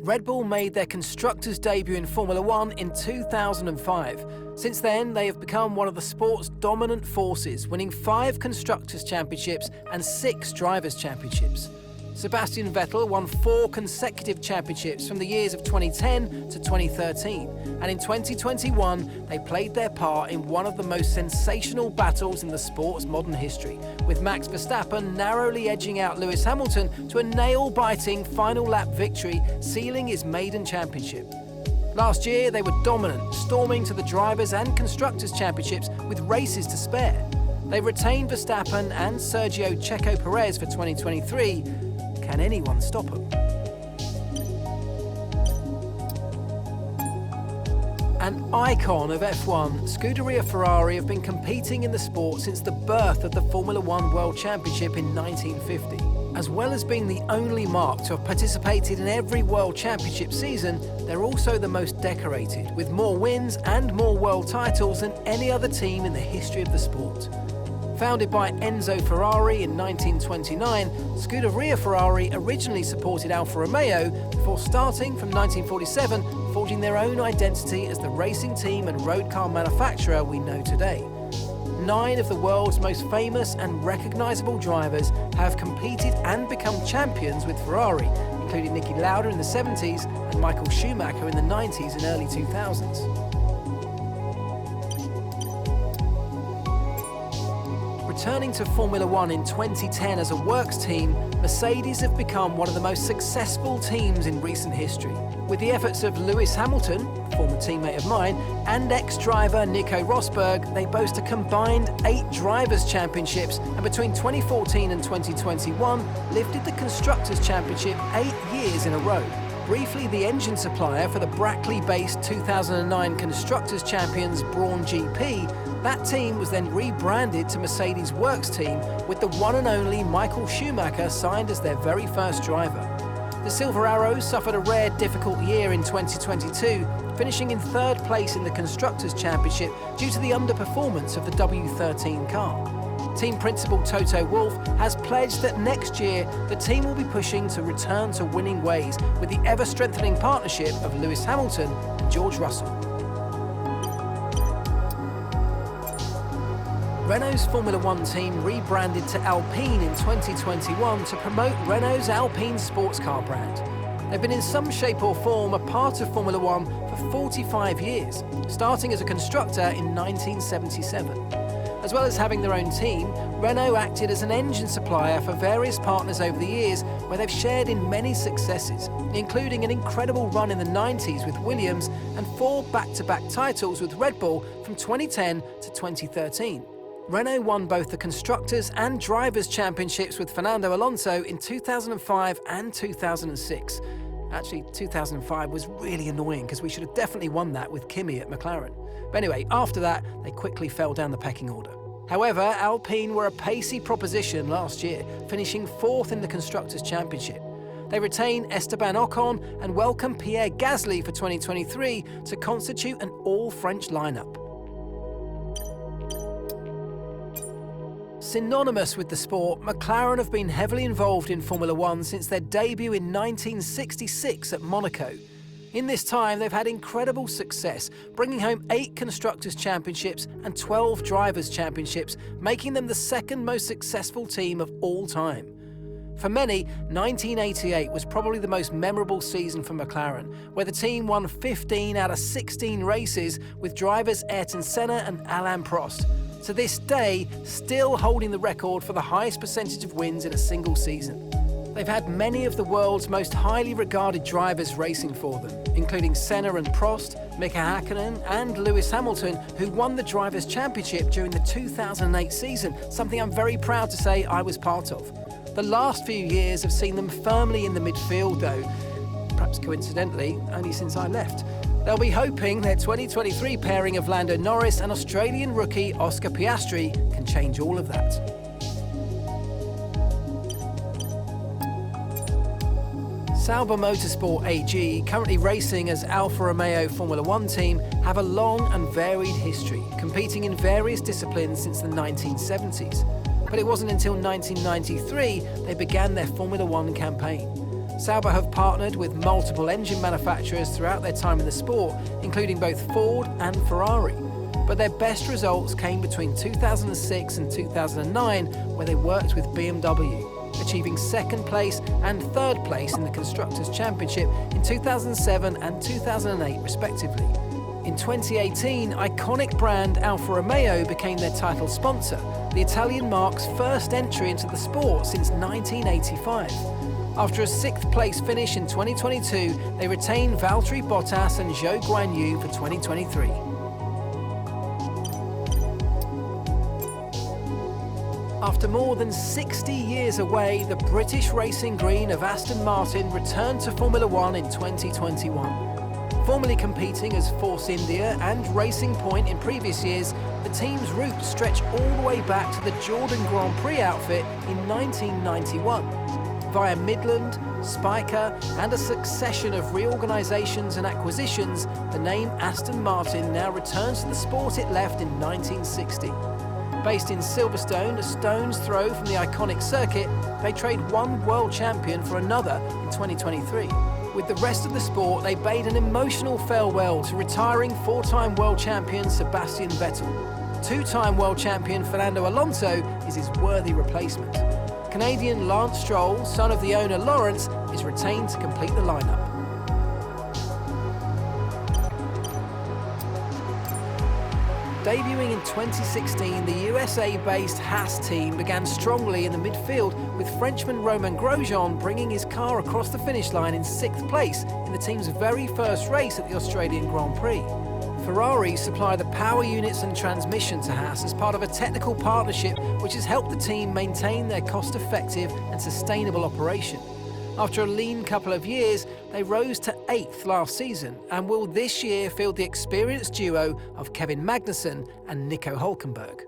Red Bull made their constructors' debut in Formula One in 2005. Since then, they have become one of the sport's dominant forces, winning 5 constructors' championships and 6 drivers' championships. Sebastian Vettel won 4 consecutive championships from the years of 2010 to 2013, and in 2021 they played their part in one of the most sensational battles in the sport's modern history, with Max Verstappen narrowly edging out Lewis Hamilton to a nail-biting final lap victory, sealing his maiden championship. Last year they were dominant, storming to the drivers' and constructors' championships with races to spare. They retained Verstappen and Sergio Checo Perez for 2023. Can anyone stop them? An icon of F1, Scuderia Ferrari have been competing in the sport since the birth of the Formula One World Championship in 1950. As well as being the only marque to have participated in every World Championship season, they're also the most decorated, with more wins and more world titles than any other team in the history of the sport. Founded by Enzo Ferrari in 1929, Scuderia Ferrari originally supported Alfa Romeo before starting from 1947, forging their own identity as the racing team and road car manufacturer we know today. 9 of the world's most famous and recognisable drivers have competed and become champions with Ferrari, including Niki Lauda in the 70s and Michael Schumacher in the 90s and early 2000s. Returning to Formula One in 2010 as a works team, Mercedes have become one of the most successful teams in recent history. With the efforts of Lewis Hamilton, former teammate of mine, and ex-driver Nico Rosberg, they boast a combined 8 drivers' championships, and between 2014 and 2021, lifted the Constructors' Championship 8 years in a row. Briefly the engine supplier for the Brackley-based 2009 Constructors' Champions Brawn GP, that team was then rebranded to Mercedes Works Team, with the one and only Michael Schumacher signed as their very first driver. The Silver Arrows suffered a rare difficult year in 2022, finishing in 3rd place in the Constructors' Championship due to the underperformance of the W13 car. Team principal Toto Wolff has pledged that next year the team will be pushing to return to winning ways with the ever-strengthening partnership of Lewis Hamilton and George Russell. Renault's Formula One team rebranded to Alpine in 2021 to promote Renault's Alpine sports car brand. They've been in some shape or form a part of Formula One for 45 years, starting as a constructor in 1977. As well as having their own team, Renault acted as an engine supplier for various partners over the years, where they've shared in many successes, including an incredible run in the 90s with Williams and 4 back-to-back titles with Red Bull from 2010 to 2013. Renault won both the Constructors' and Drivers' Championships with Fernando Alonso in 2005 and 2006. Actually, 2005 was really annoying because we should have definitely won that with Kimi at McLaren. But anyway, after that, they quickly fell down the pecking order. However, Alpine were a pacey proposition last year, finishing 4th in the Constructors' Championship. They retain Esteban Ocon and welcome Pierre Gasly for 2023 to constitute an all-French lineup. Synonymous with the sport, McLaren have been heavily involved in Formula One since their debut in 1966 at Monaco. In this time, they've had incredible success, bringing home 8 Constructors' Championships and 12 Drivers' Championships, making them the 2nd most successful team of all time. For many, 1988 was probably the most memorable season for McLaren, where the team won 15 out of 16 races with drivers Ayrton Senna and Alain Prost. To this day, still holding the record for the highest percentage of wins in a single season. They've had many of the world's most highly regarded drivers racing for them, including Senna and Prost, Mika Häkkinen and Lewis Hamilton, who won the Drivers' Championship during the 2008 season, something I'm very proud to say I was part of. The last few years have seen them firmly in the midfield though, perhaps coincidentally, only since I left. They'll be hoping their 2023 pairing of Lando Norris and Australian rookie Oscar Piastri can change all of that. Sauber Motorsport AG, currently racing as Alfa Romeo Formula One team, have a long and varied history, competing in various disciplines since the 1970s. But it wasn't until 1993 they began their Formula One campaign. Sauber have partnered with multiple engine manufacturers throughout their time in the sport, including both Ford and Ferrari. But their best results came between 2006 and 2009, where they worked with BMW, achieving second place and third place in the Constructors' Championship in 2007 and 2008 respectively. In 2018, iconic brand Alfa Romeo became their title sponsor, the Italian marque's first entry into the sport since 1985. After a sixth place finish in 2022, they retained Valtteri Bottas and Zhou Guanyu for 2023. After more than 60 years away, the British racing green of Aston Martin returned to Formula One in 2021. Formerly competing as Force India and Racing Point in previous years, the team's roots stretch all the way back to the Jordan Grand Prix outfit in 1991. Via Midland, Spiker, and a succession of reorganisations and acquisitions, the name Aston Martin now returns to the sport it left in 1960. Based in Silverstone, a stone's throw from the iconic circuit, they trade one world champion for another in 2023. With the rest of the sport, they bade an emotional farewell to retiring four-time world champion Sebastian Vettel. Two-time world champion Fernando Alonso is his worthy replacement. Canadian Lance Stroll, son of the owner Lawrence, is retained to complete the lineup. Debuting in 2016, the USA-based Haas team began strongly in the midfield, with Frenchman Romain Grosjean bringing his car across the finish line in sixth place in the team's very first race at the Australian Grand Prix. Ferrari supply the power units and transmission to Haas as part of a technical partnership which has helped the team maintain their cost-effective and sustainable operation. After a lean couple of years, they rose to 8th last season and will this year field the experienced duo of Kevin Magnussen and Nico Hülkenberg.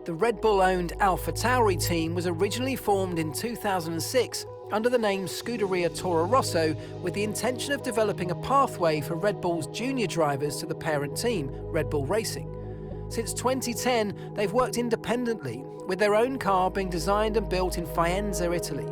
The Red Bull-owned AlphaTauri team was originally formed in 2006 under the name Scuderia Toro Rosso, with the intention of developing a pathway for Red Bull's junior drivers to the parent team, Red Bull Racing. Since 2010, they've worked independently, with their own car being designed and built in Faenza, Italy.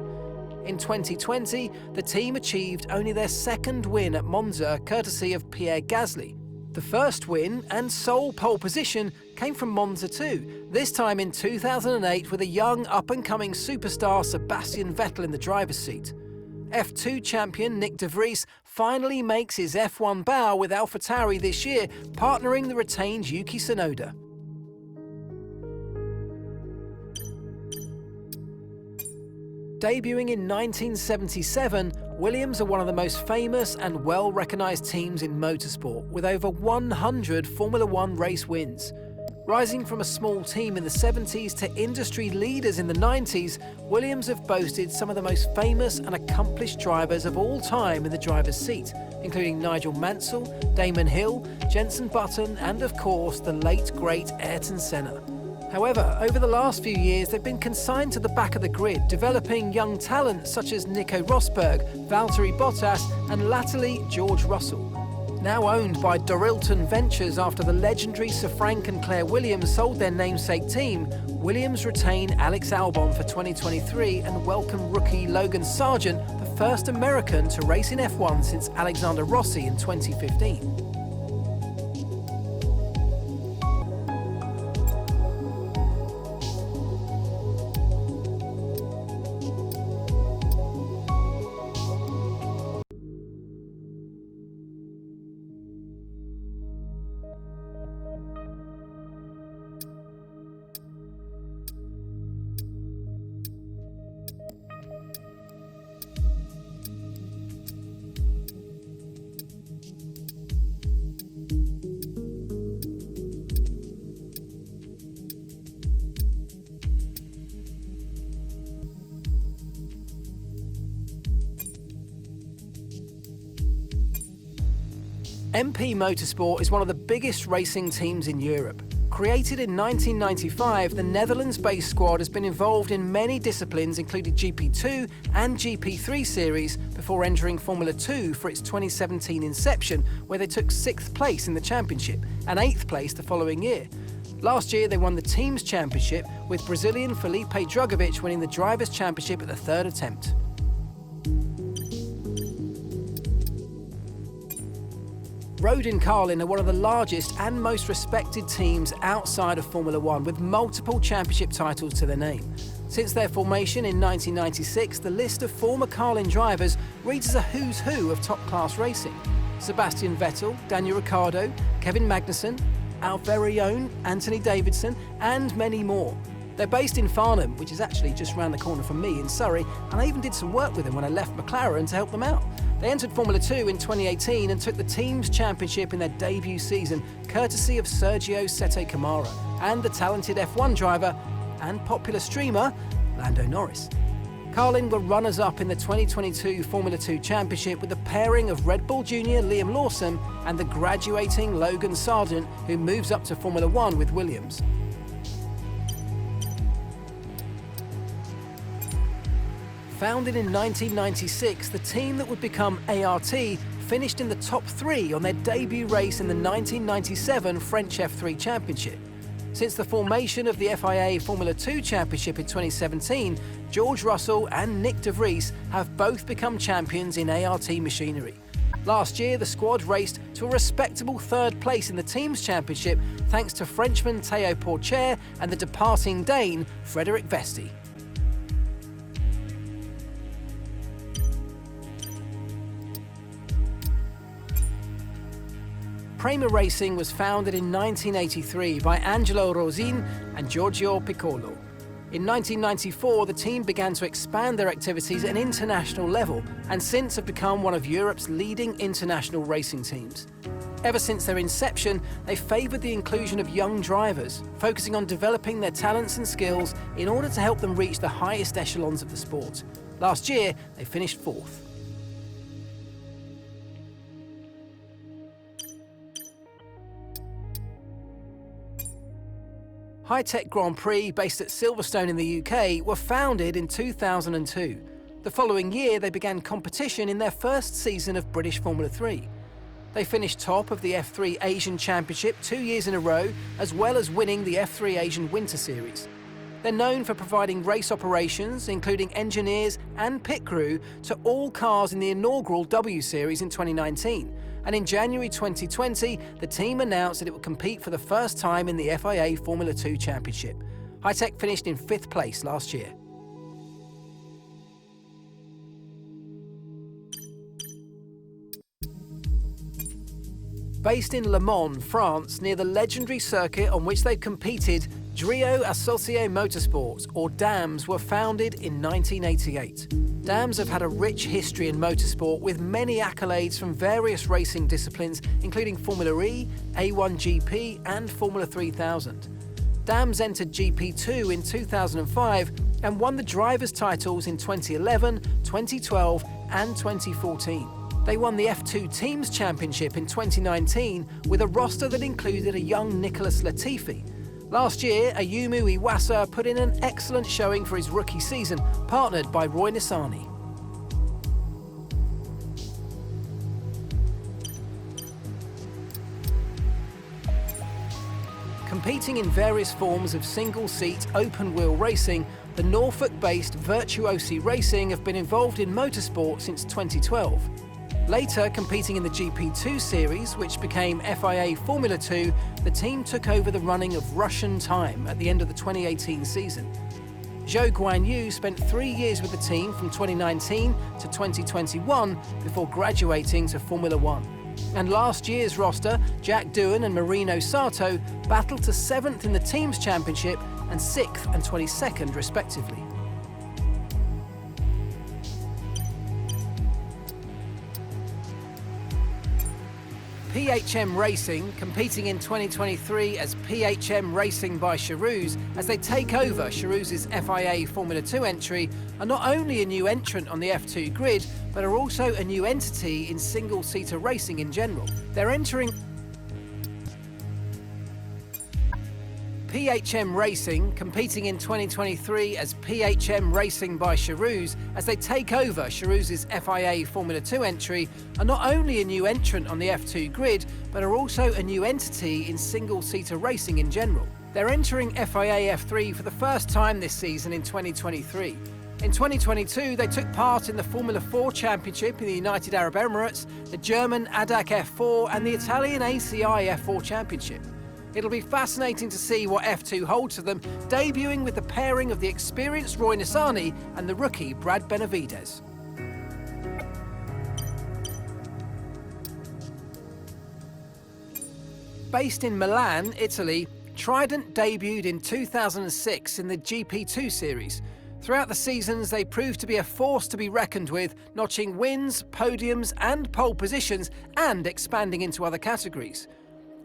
In 2020, the team achieved only their second win at Monza, courtesy of Pierre Gasly. The first win and sole pole position came from Monza too, this time in 2008 with a young up-and-coming superstar Sebastian Vettel in the driver's seat. F2 champion Nick de Vries finally makes his F1 bow with AlphaTauri this year, partnering the retained Yuki Tsunoda. Debuting in 1977, Williams are one of the most famous and well-recognised teams in motorsport, with over 100 Formula One race wins. Rising from a small team in the 70s to industry leaders in the 90s, Williams have boasted some of the most famous and accomplished drivers of all time in the driver's seat, including Nigel Mansell, Damon Hill, Jenson Button, and of course the late great Ayrton Senna. However, over the last few years they've been consigned to the back of the grid, developing young talents such as Nico Rosberg, Valtteri Bottas and latterly George Russell. Now owned by Dorilton Ventures after the legendary Sir Frank and Claire Williams sold their namesake team, Williams retain Alex Albon for 2023 and welcome rookie Logan Sargent, the first American to race in F1 since Alexander Rossi in 2015. MP Motorsport is one of the biggest racing teams in Europe. Created in 1995, the Netherlands-based squad has been involved in many disciplines including GP2 and GP3 series before entering Formula 2 for its 2017 inception, where they took 6th place in the championship and 8th place the following year. Last year, they won the Teams Championship, with Brazilian Felipe Drugovich winning the Drivers' Championship at the third attempt. Rodin Carlin are one of the largest and most respected teams outside of Formula One, with multiple championship titles to their name. Since their formation in 1996, the list of former Carlin drivers reads as a who's who of top-class racing. Sebastian Vettel, Daniel Ricciardo, Kevin Magnussen, our very own Anthony Davidson, and many more. They're based in Farnham, which is actually just round the corner from me in Surrey, and I even did some work with them when I left McLaren to help them out. They entered Formula 2 in 2018 and took the Teams Championship in their debut season, courtesy of Sergio Sette Camara and the talented F1 driver and popular streamer, Lando Norris. Carlin were runners-up in the 2022 Formula 2 Championship with a pairing of Red Bull Junior Liam Lawson and the graduating Logan Sargent, who moves up to Formula 1 with Williams. Founded in 1996, the team that would become ART finished in the top 3 on their debut race in the 1997 French F3 Championship. Since the formation of the FIA Formula 2 Championship in 2017, George Russell and Nick de Vries have both become champions in ART machinery. Last year, the squad raced to a respectable third place in the Teams Championship thanks to Frenchman Théo Pourchaire and the departing Dane, Frédéric Vesti. Prema Racing was founded in 1983 by Angelo Rosin and Giorgio Piccolo. In 1994, the team began to expand their activities at an international level and since have become one of Europe's leading international racing teams. Ever since their inception, they favoured the inclusion of young drivers, focusing on developing their talents and skills in order to help them reach the highest echelons of the sport. Last year, they finished 4th. High-Tech Grand Prix, based at Silverstone in the UK, were founded in 2002. The following year, they began competition in their first season of British Formula 3. They finished top of the F3 Asian Championship 2 years in a row, as well as winning the F3 Asian Winter Series. They're known for providing race operations, including engineers and pit crew, to all cars in the inaugural W Series in 2019. And in January 2020, the team announced that it would compete for the first time in the FIA Formula 2 Championship. High-Tech finished in 5th place last year. Based in Le Mans, France, near the legendary circuit on which they've competed, Drio Associé Motorsports, or DAMS, were founded in 1988. DAMS have had a rich history in motorsport with many accolades from various racing disciplines, including Formula E, A1GP and Formula 3000. DAMS entered GP2 in 2005 and won the drivers' titles in 2011, 2012 and 2014. They won the F2 Teams Championship in 2019 with a roster that included a young Nicholas Latifi. Last year, Ayumu Iwasa put in an excellent showing for his rookie season, partnered by Roy Nissany. Competing in various forms of single-seat, open-wheel racing, the Norfolk-based Virtuosi Racing have been involved in motorsport since 2012. Later, competing in the GP2 series, which became FIA Formula 2, the team took over the running of Russian Time at the end of the 2018 season. Zhou Guanyu spent 3 years with the team from 2019 to 2021 before graduating to Formula 1. And last year's roster, Jack Doohan and Marino Sato, battled to 7th in the Teams Championship and 6th and 22nd respectively. PHM Racing, competing in 2023 as PHM Racing by Charouz as they take over Charouz's FIA Formula 2 entry, are not only a new entrant on the F2 grid, but are also a new entity in single-seater racing in general. They're entering PHM Racing, competing in 2023 as PHM Racing by Charouz as they take over Charouz's FIA Formula 2 entry, are not only a new entrant on the F2 grid, but are also a new entity in single-seater racing in general. They're entering FIA F3 for the first time this season in 2023. In 2022, they took part in the Formula 4 Championship in the United Arab Emirates, the German ADAC F4 and the Italian ACI F4 Championship. It'll be fascinating to see what F2 holds for them, debuting with the pairing of the experienced Roy Nissany and the rookie Brad Benavides. Based in Milan, Italy, Trident debuted in 2006 in the GP2 series. Throughout the seasons, they proved to be a force to be reckoned with, notching wins, podiums and pole positions and expanding into other categories.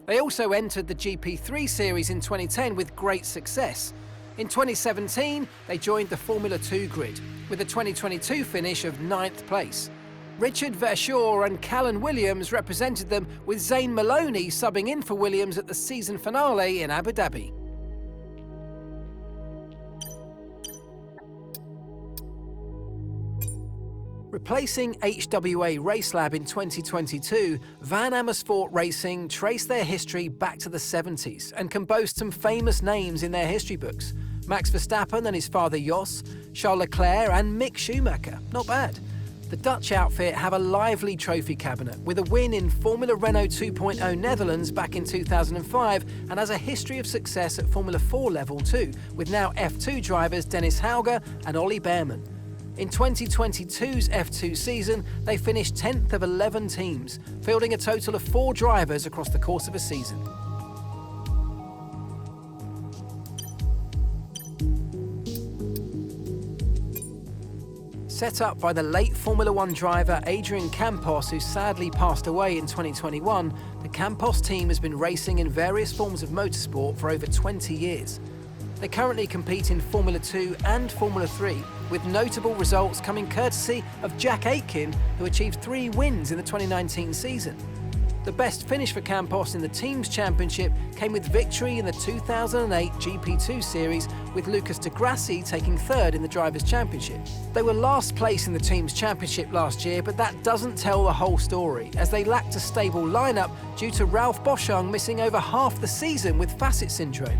They also entered the GP3 series in 2010 with great success. In 2017, they joined the Formula 2 grid, with a 2022 finish of 9th place. Richard Verschoor and Callan Williams represented them, with Zane Maloney subbing in for Williams at the season finale in Abu Dhabi. Replacing HWA Racelab in 2022, Van Amersfoort Racing traced their history back to the 70s and can boast some famous names in their history books. Max Verstappen and his father Jos, Charles Leclerc and Mick Schumacher. Not bad. The Dutch outfit have a lively trophy cabinet with a win in Formula Renault 2.0 Netherlands back in 2005 and has a history of success at Formula 4 level too, with now F2 drivers Dennis Hauger and Ollie Behrman. In 2022's F2 season, they finished 10th of 11 teams, fielding a total of 4 drivers across the course of a season. Set up by the late Formula 1 driver Adrian Campos, who sadly passed away in 2021, the Campos team has been racing in various forms of motorsport for over 20 years. They currently compete in Formula 2 and Formula 3, with notable results coming courtesy of Jack Aitken, who achieved 3 wins in the 2019 season. The best finish for Campos in the Teams Championship came with victory in the 2008 GP2 series, with Lucas de Grassi taking 3rd in the Drivers' Championship. They were last place in the Teams Championship last year, but that doesn't tell the whole story, as they lacked a stable lineup due to Ralph Boschung missing over half the season with facet syndrome.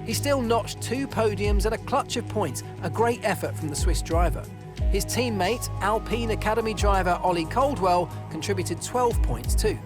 He still notched 2 podiums and a clutch of points, a great effort from the Swiss driver. His teammate, Alpine Academy driver Ollie Caldwell, contributed 12 points too.